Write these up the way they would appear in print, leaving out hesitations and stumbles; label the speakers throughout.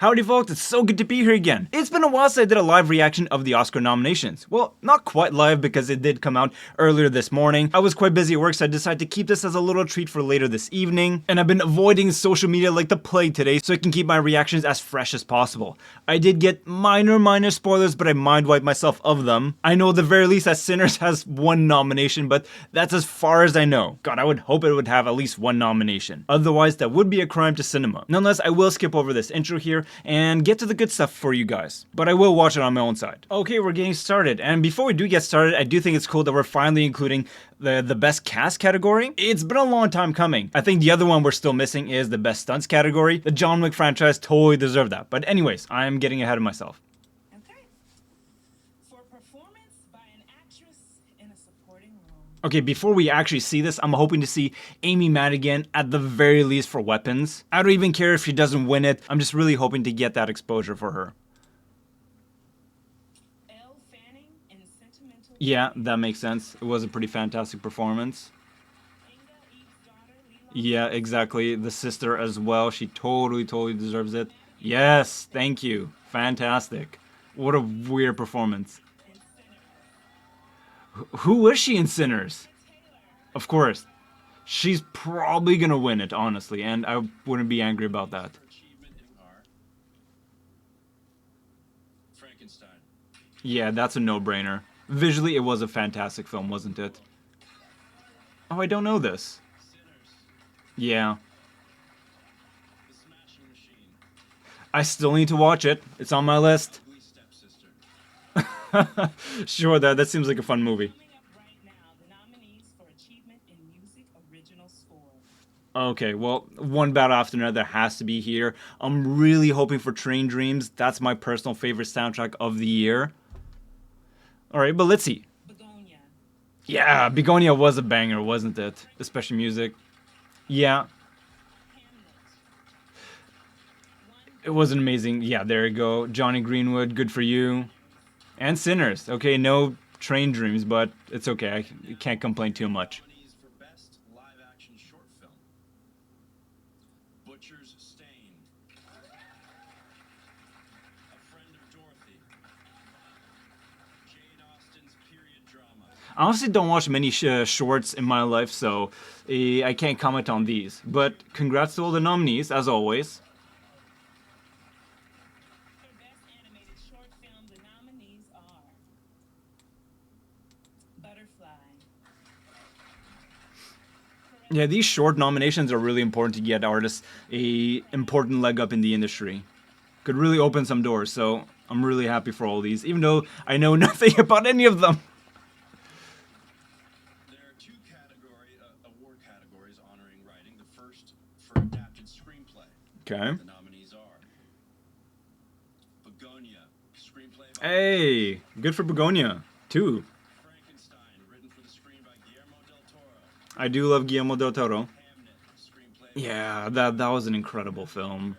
Speaker 1: Howdy folks, it's so good to be here again. It's been a while since I did a live reaction of the Oscar nominations. Well, not quite live because it did come out earlier this morning. I was quite busy at work, so I decided to keep this as a little treat for later this evening. And I've been avoiding social media like the plague today so I can keep my reactions as fresh as possible. I did get minor spoilers, but I mind wiped myself of them. I know at the very least that Sinners has one nomination, but that's as far as I know. God, I would hope it would have at least one nomination. Otherwise, that would be a crime to cinema. Nonetheless, I will skip over this intro here and get to the good stuff for you guys. But I will watch it on my own side. Okay, we're getting started. And before we do get started, I do think it's cool that we're finally including the best cast category. It's been a long time coming. I think the other one we're still missing is the best stunts category. The John Wick franchise totally deserved that. But anyways, I'm getting ahead of myself. Okay, before we actually see this, I'm hoping to see Amy Madigan at the very least for Weapons. I don't even care if she doesn't win it. I'm just really hoping to get that exposure for her. Yeah, that makes sense. It was a pretty fantastic performance. Yeah, exactly. The sister as well. She totally deserves it. Yes, thank you. Fantastic. What a weird performance. Who is she in Sinners? Of course. She's probably gonna win it, honestly, and I wouldn't be angry about that. Yeah, that's a no-brainer. Visually, it was a fantastic film, wasn't it? Oh, I don't know this. Yeah. I still need to watch it. It's on my list. Sure, that seems like a fun movie. Okay, well, one battle after another has to be here. I'm really hoping for Train Dreams. That's my personal favorite soundtrack of the year. Alright, but let's see. Yeah, Begonia was a banger, wasn't it? Especially music. Yeah. It was an amazing. Yeah, there you go. Johnny Greenwood, good for you. And Sinners. Okay, no Train Dreams, but it's okay. I can't complain too much. I honestly don't watch many shorts in my life, so I can't comment on these. But congrats to all the nominees, as always. Yeah, these short nominations are really important to get artists a important leg up in the industry. Could really open some doors, so I'm really happy for all these, even though I know nothing about any of them.
Speaker 2: There are two award categories honoring writing. The first for adapted screenplay.
Speaker 1: Okay.
Speaker 2: The nominees are Begonia, screenplay by
Speaker 1: Hey, good for Begonia, too. I do love Guillermo del Toro. Yeah, that was an incredible film.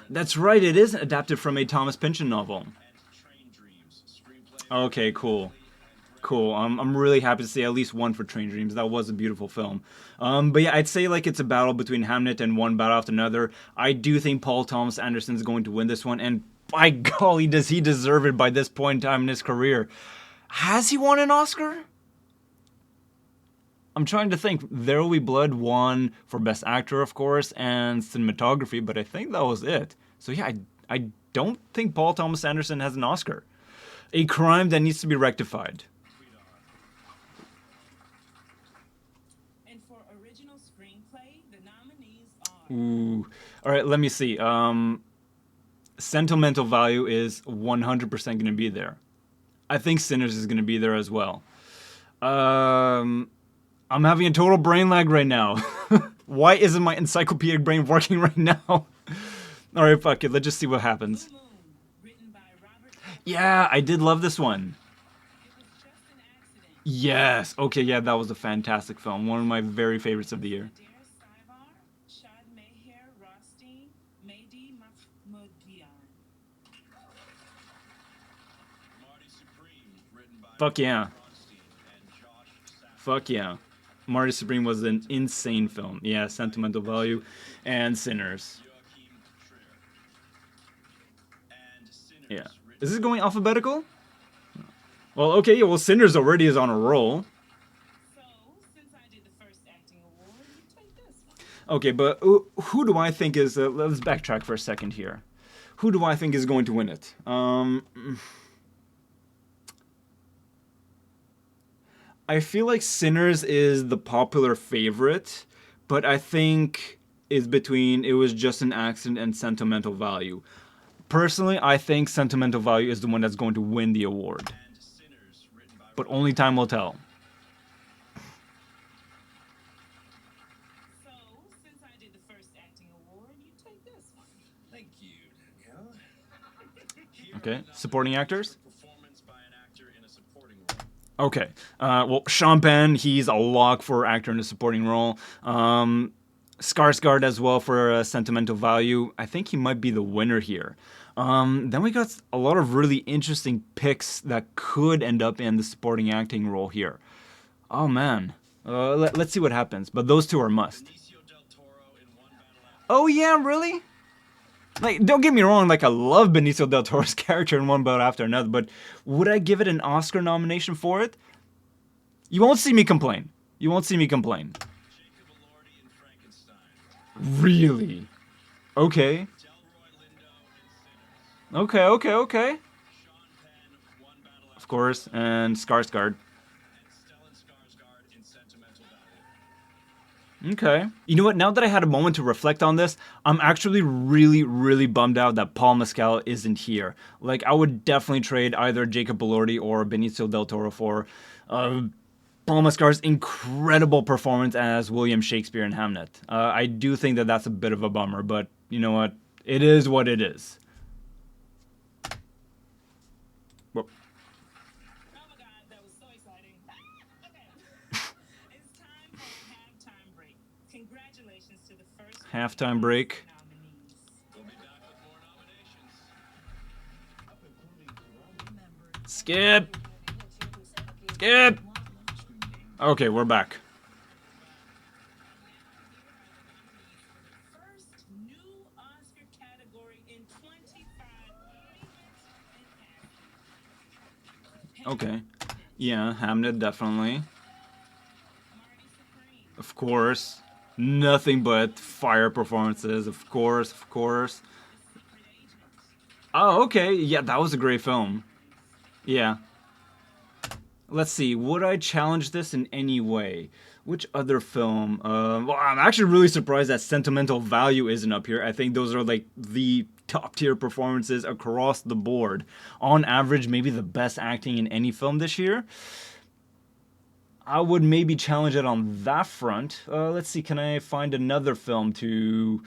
Speaker 1: That's right, it is adapted from a Thomas Pynchon novel. Okay, cool. Cool. I'm really happy to see at least one for Train Dreams. That was a beautiful film. But yeah, I'd say like it's a battle between Hamnet and one battle after another. I do think Paul Thomas Anderson's going to win this one, and by golly, does he deserve it by this point in time in his career. Has he won an Oscar? I'm trying to think. There Will Be Blood won for Best Actor, of course, and Cinematography, but I think that was it. So yeah, I don't think Paul Thomas Anderson has an Oscar. A crime that needs to be rectified.
Speaker 3: And for original screenplay, the nominees are...
Speaker 1: Ooh. Alright, let me see. Sentimental Value is 100% going to be there. I think Sinners is going to be there as well. I'm having a total brain lag right now. Why isn't my encyclopedic brain working right now? Alright, fuck it. Let's just see what happens. Yeah, I did love this one. Yes. Okay, yeah, that was a fantastic film. One of my very favorites of the year. Fuck yeah. Fuck yeah. Marty Supreme was an insane film. Yeah, Sentimental Value and Sinners.
Speaker 2: Joachim Trier. And Sinners,
Speaker 1: Yeah.
Speaker 2: written
Speaker 1: Is this going alphabetical? Well, okay, yeah, well, Sinners already is on a roll.
Speaker 3: So, since I did the first acting award, you take this one.
Speaker 1: Okay, but who do I think is... let's backtrack for a second here. Who do I think is going to win it? I feel like Sinners is the popular favorite, but I think it's between It Was Just an Accident and Sentimental Value. Personally, I think Sentimental Value is the one that's going to win the award,
Speaker 2: and Sinners, written by
Speaker 1: but only time will tell.
Speaker 3: So, since I did the first acting award, you take this one.
Speaker 2: Thank you, Danielle. Here
Speaker 1: Okay,
Speaker 2: are the
Speaker 1: supporting
Speaker 2: nominations
Speaker 1: actors?
Speaker 2: for performance by an actor in a supporting role.
Speaker 1: Okay, well, Sean Penn, he's a lock for actor in a supporting role. Skarsgård as well for Sentimental Value. I think he might be the winner here. Then we got a lot of really interesting picks that could end up in the supporting acting role here. Oh man, let's see what happens. But those two are must.
Speaker 2: Benicio del Toro in One Battle After
Speaker 1: Oh yeah, really? Like, don't get me wrong, like I love Benicio del Toro's character in One Battle After Another, but would I give it an Oscar nomination for it? You won't see me complain. You won't see me complain.
Speaker 2: Jacob Elordi in Frankenstein.
Speaker 1: Really? Okay.
Speaker 2: Delroy Lindo in Sinners.
Speaker 1: Okay.
Speaker 2: Sean Penn, One Battle
Speaker 1: Of
Speaker 2: After
Speaker 1: course, and Skarsgård.
Speaker 2: and Stellan Skarsgård in Sentimental Value.
Speaker 1: Okay. You know what? Now that I had a moment to reflect on this, I'm actually really bummed out that Paul Mescal isn't here. Like, I would definitely trade either Jacob Elordi or Benicio del Toro for Paul Mescal's incredible performance as William Shakespeare in Hamlet. I do think that that's a bit of a bummer, but you know what? It is what it is. Well,
Speaker 3: Oh my god, that was so exciting. Okay. It's time for a halftime break. Congratulations to the first
Speaker 1: halftime break.
Speaker 3: nominees.
Speaker 2: We'll be back with more nominations.
Speaker 1: Skip. Skip. Okay, we're back.
Speaker 3: First new Oscar category in 25
Speaker 1: Okay. Yeah, Hamlet definitely.
Speaker 3: Marty Supreme.
Speaker 1: Of course. Nothing but fire performances. Of course.
Speaker 3: Secret Agent.
Speaker 1: Oh, okay. Yeah, that was a great film. Yeah. Let's see. Would I challenge this in any way? Which other film? Well, I'm actually really surprised that Sentimental Value isn't up here. I think those are like the top tier performances across the board. On average, maybe the best acting in any film this year. I would maybe challenge it on that front. Let's see. Can I find another film to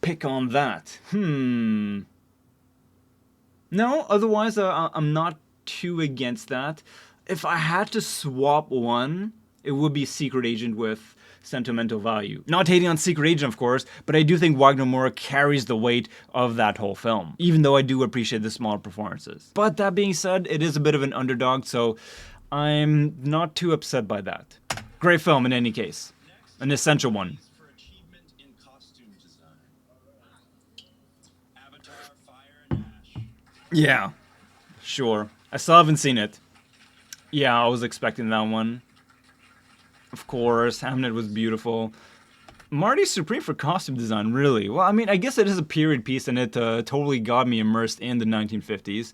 Speaker 1: pick on that? No, otherwise I'm not too against that. If I had to swap one, it would be Secret Agent with Sentimental Value. Not hating on Secret Agent, of course, but I do think Wagner Moura carries the weight of that whole film, even though I do appreciate the smaller performances. But that being said, it is a bit of an underdog, so I'm not too upset by that. Great film in any case. An essential one.
Speaker 2: For achievement in costume design. Avatar, Fire and Ash.
Speaker 1: Yeah, sure. I still haven't seen it. Yeah, I was expecting that one. Of course, Hamlet was beautiful. Marty Supreme for costume design, really? Well, I mean, I guess it is a period piece and it totally got me immersed in the 1950s.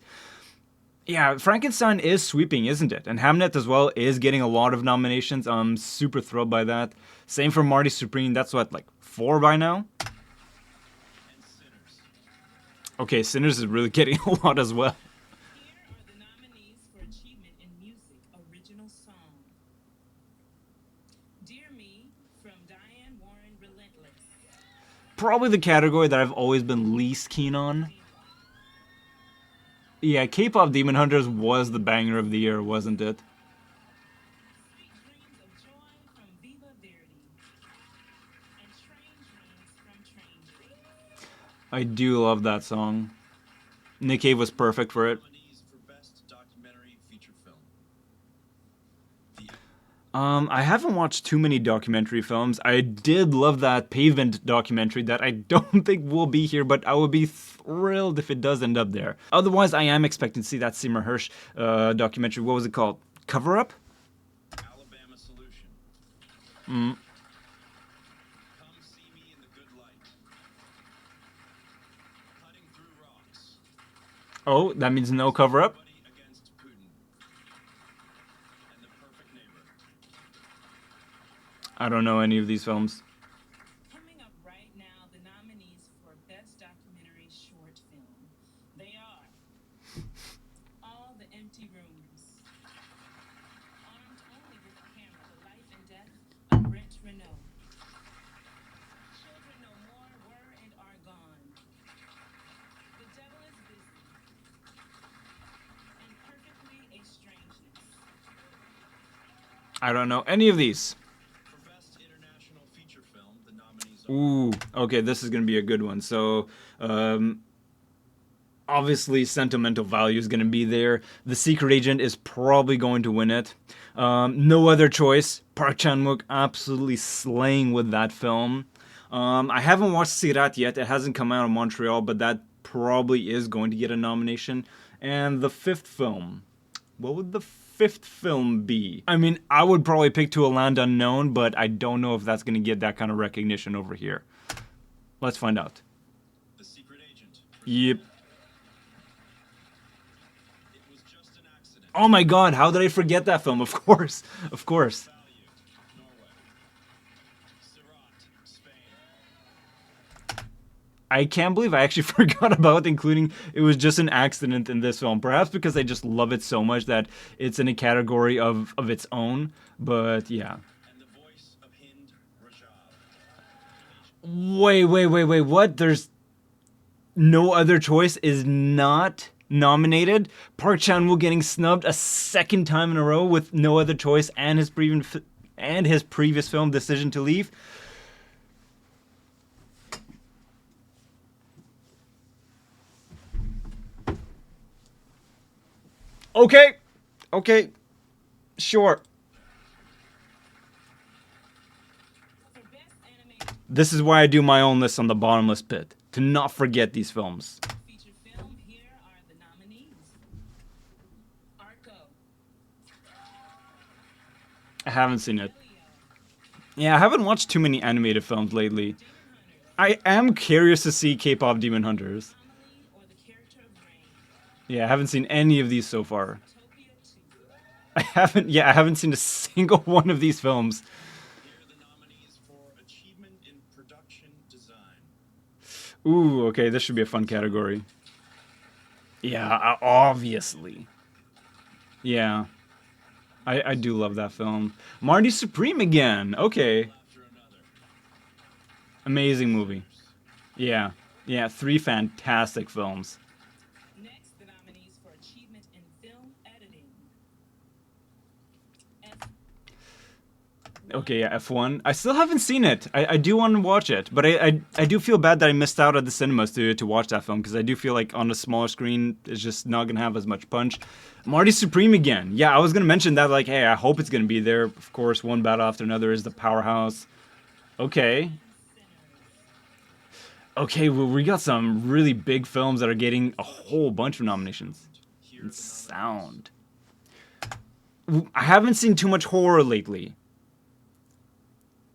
Speaker 1: Yeah, Frankenstein is sweeping, isn't it? And Hamlet as well is getting a lot of nominations. I'm super thrilled by that. Same for Marty Supreme. That's what, like 4 by now?
Speaker 2: And Sinners.
Speaker 1: Okay, Sinners is really getting a lot as well.
Speaker 3: Here are the nominees for achievement in music original song. Dear Me from Diane Warren Relentless.
Speaker 1: Probably the category that I've always been least keen on. Yeah, K-pop Demon Hunters was the banger of the year, wasn't it?
Speaker 3: Sweet Dreams of Joy from Viva Verdi. And Train Dreams from Train Dreams.
Speaker 1: I do love that song. Nick Cave was perfect for it.
Speaker 2: Nominees for Best Documentary Feature Film.
Speaker 1: I haven't watched too many documentary films. I did love that Pavement documentary that I don't think will be here, but I would be thrilled if it does end up there. Otherwise, I am expecting to see that Seymour Hersh documentary. What was it called? Cover Up?
Speaker 2: Alabama Solution.
Speaker 1: Mm.
Speaker 2: Come see me in the good light. Cutting through rocks.
Speaker 1: Oh, that means no cover up?
Speaker 2: Buddy against Putin. And the perfect neighbor.
Speaker 1: I don't know any of these films.
Speaker 3: Coming up right now, the nominees for Best Documentary Short Film. They are All the Empty Rooms, Armed Only with a Camera, The Life and Death of Brent Renault, Children No More Were and Are Gone, The Devil is Busy, and Perfectly a Strangeness.
Speaker 1: I don't know any of these.
Speaker 2: For Best International Feature Film, the nominees are
Speaker 1: Ooh, okay, this is gonna be a good one. So, obviously, Sentimental Value is gonna be there. The Secret Agent is probably going to win it. No Other Choice. Park Chan-wook absolutely slaying with that film. I haven't watched Sirat yet. It hasn't come out in Montreal, but that probably is going to get a nomination. And the fifth film. What would the fifth film be? I mean, I would probably pick To a Land Unknown, but I don't know if that's going to get that kind of recognition over here. Let's find out.
Speaker 2: The Secret Agent.
Speaker 1: Yep.
Speaker 2: It was just an accident.
Speaker 1: Oh my god, how did I forget that film? Of course. Of course.
Speaker 2: Value. Norway. Sirat. Spain.
Speaker 1: I can't believe I actually forgot about including It Was Just an Accident in this film. Perhaps because I just love it so much that it's in a category of its own. But yeah.
Speaker 2: And the voice of Hind Rajab.
Speaker 1: Wait, what? There's No Other Choice is not nominated. Park Chan-wook getting snubbed a second time in a row with No Other Choice and his previous film Decision to Leave. Okay, sure.
Speaker 3: For Best Animated
Speaker 1: This is why I do my own list on the Bottomless Pit, to not forget these films.
Speaker 3: Feature Film, here are the nominees. Arco,
Speaker 1: I haven't seen it.
Speaker 3: Leo,
Speaker 1: Yeah, I haven't watched too many animated films lately.
Speaker 3: Demon Hunters,
Speaker 1: I am curious to see K-pop Demon Hunters.
Speaker 3: Amelie, or the character of Rain,
Speaker 1: Yeah, I haven't seen any of these so far.
Speaker 3: Utopia 2.
Speaker 1: I haven't seen a single one of these films.
Speaker 2: Here are the nominees for Achievement in Production Design.
Speaker 1: Ooh, okay, this should be a fun category. Yeah, obviously. Yeah. I do love that film. Marty Supreme again. Okay.
Speaker 2: After another.
Speaker 1: Amazing movie. Yeah. Yeah, 3 fantastic films.
Speaker 3: Next, the nominees for Achievement in Film Editing. F.
Speaker 1: Okay, yeah, F1. I still haven't seen it. I do want to watch it, but I do feel bad that I missed out at the cinemas to watch that film, because I do feel like on a smaller screen, it's just not going to have as much punch. Marty Supreme again. Yeah, I was going to mention that, like, hey, I hope it's going to be there. Of course, One Battle After Another is the powerhouse. Okay. Okay, well, we got some really big films that are getting a whole bunch of nominations.
Speaker 2: Here are
Speaker 1: And
Speaker 2: the
Speaker 1: sound. I haven't seen too much horror lately.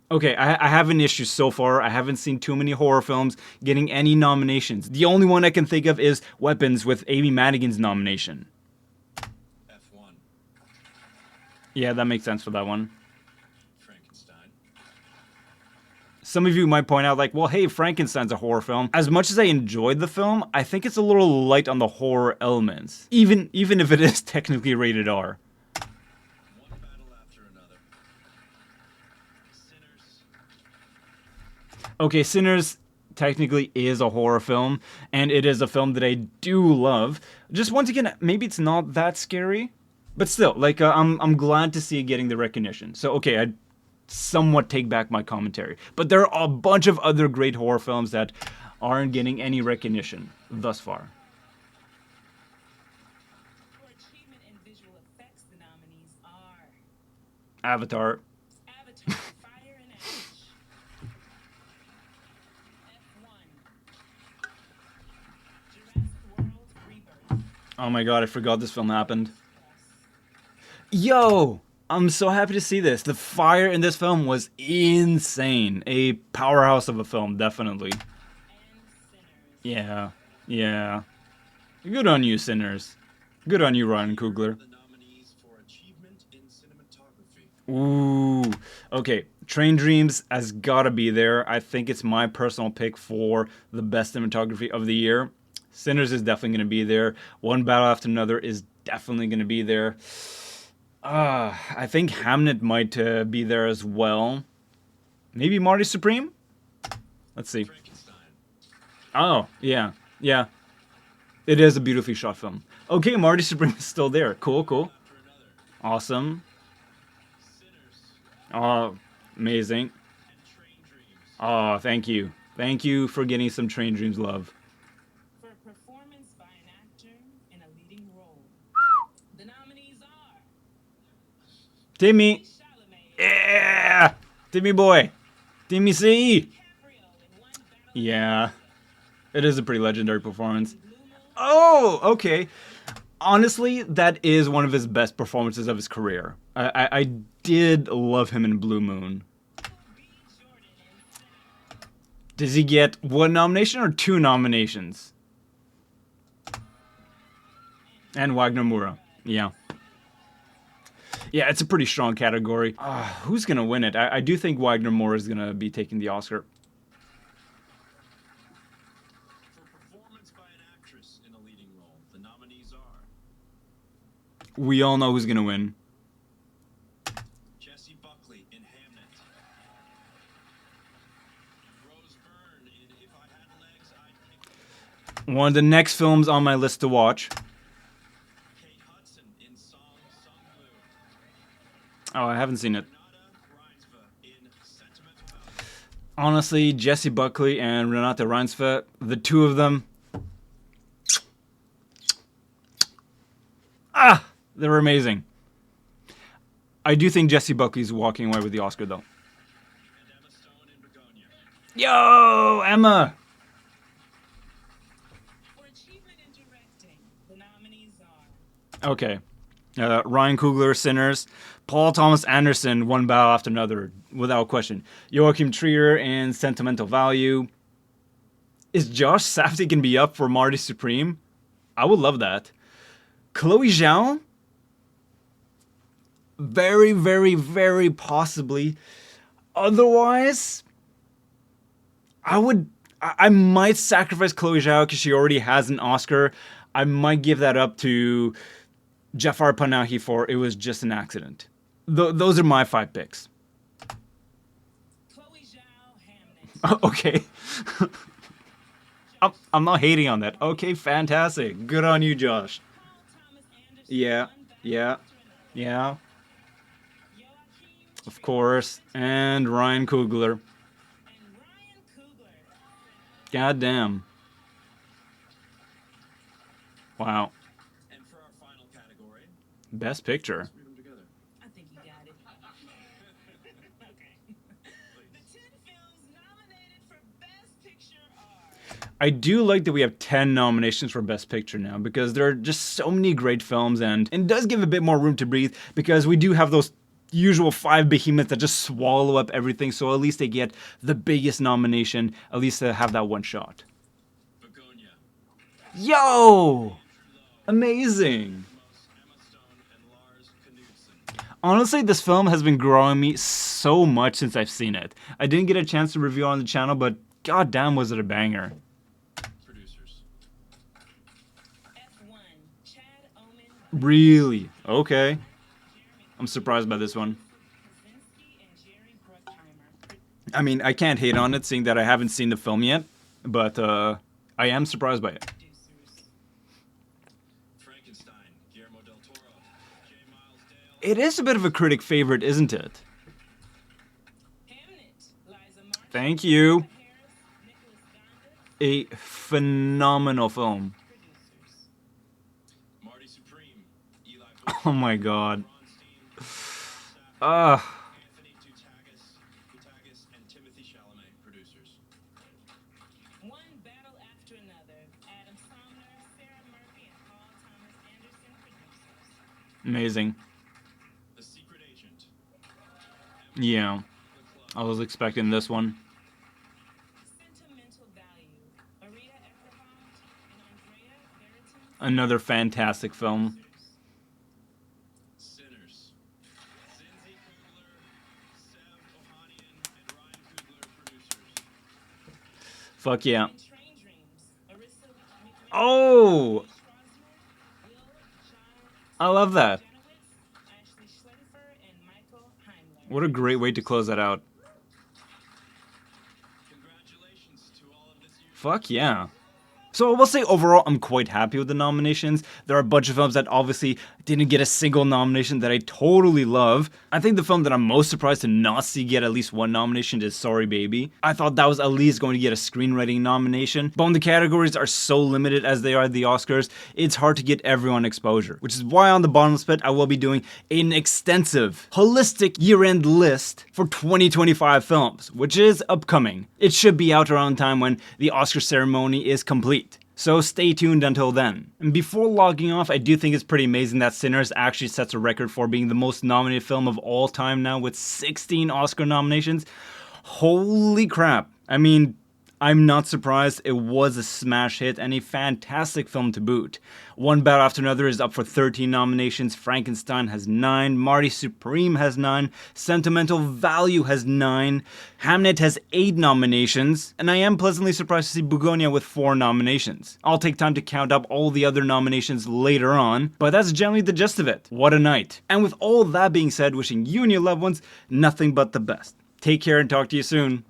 Speaker 1: Okay, I have an issue so far. I haven't seen too many horror films getting any nominations. The only one I can think of is Weapons with Amy Madigan's nomination.
Speaker 2: F1.
Speaker 1: Yeah, that makes sense for that one.
Speaker 2: Frankenstein.
Speaker 1: Some of you might point out, like, well, hey, Frankenstein's a horror film. As much as I enjoyed the film, I think it's a little light on the horror elements, even if it is technically rated R.
Speaker 2: One Battle After Another. Sinners.
Speaker 1: Okay, Sinners technically is a horror film, and it is a film that I do love. Just once again, maybe it's not that scary, but still, like, I'm glad to see it getting the recognition. So, okay, I somewhat take back my commentary. But there are a bunch of other great horror films that aren't getting any recognition thus far.
Speaker 3: For Achievement in Visual Effects, the nominees are
Speaker 1: Avatar.
Speaker 3: Avatar, Fire and Ash. F1, Jurassic World Rebirth.
Speaker 1: Oh my god, I forgot this film happened.
Speaker 3: Plus,
Speaker 1: Yo! I'm so happy to see this. The fire in this film was insane. A powerhouse of a film, definitely.
Speaker 3: and Sinners.
Speaker 1: Yeah. Yeah. Good on you, Sinners. Good on you, Ryan Coogler.
Speaker 2: The nominees for achievement in cinematography.
Speaker 1: Ooh. Okay, Train Dreams has gotta be there. I think it's my personal pick for the best cinematography of the year. Sinners is definitely gonna be there. One Battle After Another is definitely gonna be there. I think Hamnet might be there as well. Maybe Marty Supreme? Let's see.
Speaker 2: Frankenstein.
Speaker 1: Oh, yeah. Yeah. It is a beautifully shot film. Okay, Marty Supreme is still there. Cool, cool.
Speaker 2: After another.
Speaker 1: Awesome.
Speaker 2: Sinners.
Speaker 1: Oh, amazing.
Speaker 2: And Train Dreams.
Speaker 1: Oh, thank you. Thank you for getting some Train Dreams love.
Speaker 3: For performance by an actor in a leading role. The nominees are
Speaker 1: Timmy.
Speaker 3: Chalamet,
Speaker 1: Yeah. Timmy boy. Timmy C.
Speaker 3: DiCaprio in One Battle
Speaker 1: Yeah. It is a pretty legendary performance.
Speaker 3: Blue Moon,
Speaker 1: Oh, okay. Honestly, that is one of his best performances of his career. I did love him in Blue Moon.
Speaker 3: B. Jordan in Sinner,
Speaker 1: Does he get one nomination or two nominations? And Wagner Moura. Yeah. Yeah, it's a pretty strong category. Who's going to win it? I do think Wagner Moura is going to be taking the Oscar.
Speaker 2: For performance by an actress in a leading role, the nominees are
Speaker 1: We all know who's going to win.
Speaker 2: Jessie Buckley in Hamnet, Rose Byrne in If I Had Legs, I'd Kick.
Speaker 1: One of the next films on my list to watch.
Speaker 2: Kate Hudson in Song Blue,
Speaker 1: Oh, I haven't seen it.
Speaker 2: Renata Reinsve in Sentimental Value.
Speaker 1: Honestly, Jessie Buckley and Renate Reinsve, the two of them. They were amazing. I do think Jessie Buckley's walking away with the Oscar, though.
Speaker 2: And Emma Stone in Begonia.
Speaker 1: Yo, Emma!
Speaker 3: for achievement in directing. The nominees are
Speaker 1: Okay. Ryan Coogler, Sinners. Paul Thomas Anderson, One Battle After Another, without question. Joachim Trier in Sentimental Value. Is Josh Safdie going to be up for Marty Supreme? I would love that. Chloe Zhao? Very, very, very possibly. Otherwise, I might sacrifice Chloe Zhao because she already has an Oscar. I might give that up to Jafar Panahi for It Was Just an Accident. Those are my 5 picks.
Speaker 3: Chloe Zhao, Hamnet,
Speaker 1: Okay. I'm not hating on that. Okay, fantastic. Good on you, Josh.
Speaker 3: Paul Thomas Anderson,
Speaker 1: Yeah,
Speaker 3: One Battle
Speaker 1: yeah,
Speaker 3: After Another,
Speaker 1: yeah,
Speaker 3: Joachim
Speaker 1: of
Speaker 3: Trier,
Speaker 1: course. And Ryan Coogler.
Speaker 3: and Ryan Coogler.
Speaker 1: God damn. Wow.
Speaker 2: And for our final category,
Speaker 1: Best Picture.
Speaker 2: let's read them together.
Speaker 3: I think you got it. Okay. The 10 films nominated for Best Picture are
Speaker 1: I do like that we have 10 nominations for Best Picture now because there are just so many great films and it does give a bit more room to breathe because we do have those usual 5 behemoths that just swallow up everything, so at least they get the biggest nomination, at least to have that one shot.
Speaker 2: Begonia,
Speaker 1: Yo! Amazing!
Speaker 2: Emma Stone, and Lars Knudsen.
Speaker 1: Honestly, this film has been growing me so much since I've seen it. I didn't get a chance to review on the channel, but goddamn was it a banger.
Speaker 2: Producers.
Speaker 3: F1, Chad Omen,
Speaker 1: Really? Okay. I'm surprised by this one.
Speaker 3: Krasinski, and Jerry Bruckheimer.
Speaker 1: I mean, I can't hate on it, seeing that I haven't seen the film yet, but I am surprised by it.
Speaker 3: Producers.
Speaker 2: Frankenstein, Guillermo del Toro, J. Miles Dale.
Speaker 1: It is a bit of a critic favorite, isn't it?
Speaker 3: Hamnet, Liza March,
Speaker 1: Thank you.
Speaker 3: Harris, Nicholas Gonda.
Speaker 1: A phenomenal film.
Speaker 3: Producers.
Speaker 2: Marty Supreme, Eli Bush,
Speaker 1: Oh my god.
Speaker 2: Ron Steen, Staff Anthony Dutagis, and Timothy Chalamet, producers.
Speaker 3: One battle after another. Adam Sandler, Sarah Murphy, and Paul Thomas Anderson, producers.
Speaker 1: Amazing.
Speaker 2: The Secret Agent.
Speaker 1: Yeah,
Speaker 2: The
Speaker 1: I
Speaker 2: Club.
Speaker 1: was expecting this one.
Speaker 3: Sentimental Value. Maria Eckerhont and Andrea Veritin.
Speaker 1: Another fantastic film.
Speaker 2: Sinners. Zinzi Kugler, Sev Ohanian, and Ryan Coogler, producers.
Speaker 1: Fuck yeah.
Speaker 3: And Train Dreams. Marissa McMahon.
Speaker 1: Oh,
Speaker 3: Strasner, Will John
Speaker 1: I love that.
Speaker 3: Janowitz, Ashley Schlenfer, and Michael Heimler.
Speaker 1: What a great way to close that out.
Speaker 2: Congratulations to all of this year's.
Speaker 1: Fuck yeah. So I will say overall, I'm quite happy with the nominations. There are a bunch of films that obviously didn't get a single nomination that I totally love. I think the film that I'm most surprised to not see get at least one nomination is Sorry Baby. I thought that was at least going to get a screenwriting nomination, but when the categories are so limited as they are at the Oscars, it's hard to get everyone exposure, which is why on the Bottomless pit I will be doing an extensive, holistic year-end list for 2025 films, which is upcoming. It should be out around time when the Oscar ceremony is complete. So stay tuned until then. And before logging off, I do think it's pretty amazing that Sinners actually sets a record for being the most nominated film of all time now with 16 Oscar nominations. Holy crap. I mean, I'm not surprised. It was a smash hit and a fantastic film to boot. One Battle After Another is up for 13 nominations. Frankenstein has 9. Marty Supreme has 9. Sentimental Value has 9. Hamnet has 8 nominations. And I am pleasantly surprised to see Bugonia with 4 nominations. I'll take time to count up all the other nominations later on, but that's generally the gist of it. What a night. And with all that being said, wishing you and your loved ones nothing but the best. Take care and talk to you soon.